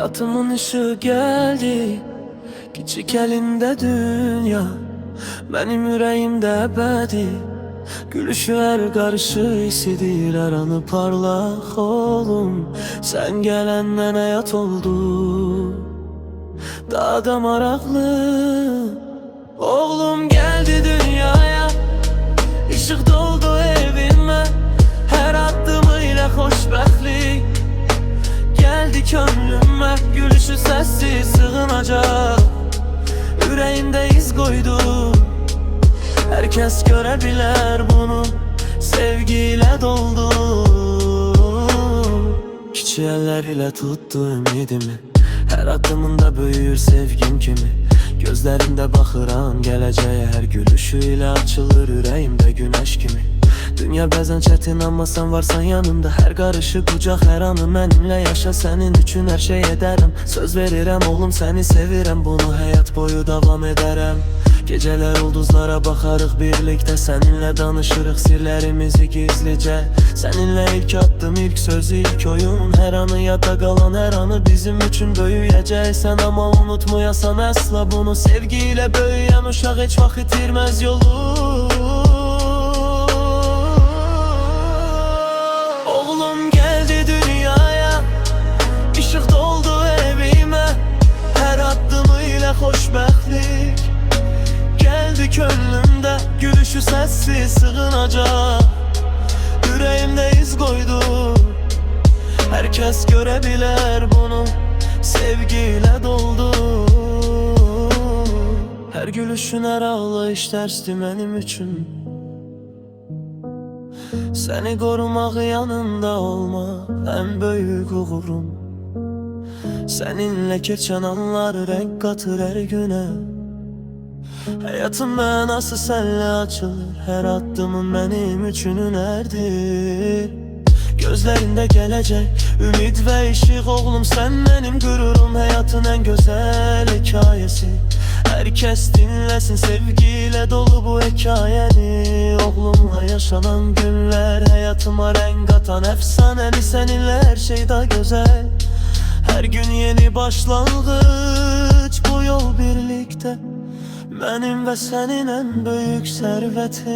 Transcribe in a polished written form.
Hayatımın ışığı geldi, küçük elinde dünya. Benim yüreğimde ebedi, gülüşü her karşı hissedilir her anı parlak oğlum. Sen gelenden hayat oldu, daha da maraklı. Oğlum geldi dünyaya, ışık doldu evime. Her adımıyla hoşbehtlik geldi gönlüme. Gülüşü sessiz sığınacak, yüreğimde iz koydu. Herkes görebilir bunu, sevgiyle doldu. Küçük eller ile tuttu ümidimi, her adımında büyür sevgim kimi. Gözlerinde bakıram geleceğe, her gülüşüyle açılır yüreğimde güneş kimi. Dünya bəzən çətin amma sen varsan yanımda. Her karışı kucak her anı mənimle yaşa. Senin üçün her şey ederim, söz verirəm oğlum seni sevirəm. Bunu hayat boyu devam ederim. Geceler ulduzlara bakarıq birlikte, seninle danışırıq sirlerimizi gizlice. Seninle ilk attım ilk söz ilk oyun, her anı yadda kalan her anı bizim üçün böyüyecek. Sen ama unutmayasan asla bunu, sevgiyle böyüyen uşaq hiç vaxt itirmez yolu. Oğlum geldi dünyaya, ışık doldu evime. Her adımıyla hoşbehtlik geldi gönlümde. Gülüşü sessiz sığınacak, yüreğimde iz koydu. Herkes görebilir bunu, sevgiyle doldu. Her gülüşün her ağlayış dersdi benim üçün. Seni korumak, yanında olmak en büyük uğurum. Seninle geçen anlar renk katır her güne. Hayatım ben nasıl senle açılır, her adımın benim üçün ünerdir. Gözlerinde gelecek, ümit ve ışık oğlum, sen benim gururum. Hayatın en güzel hikayesi, herkes dinlesin, sevgiyle dolu bu hikayeni. Oğlumla yaşanan günler, hayatıma renk katan efsaneli. Seninle her şey daha güzel, her gün yeni başlangıç. Bu yol birlikte, benim ve senin en büyük servetin.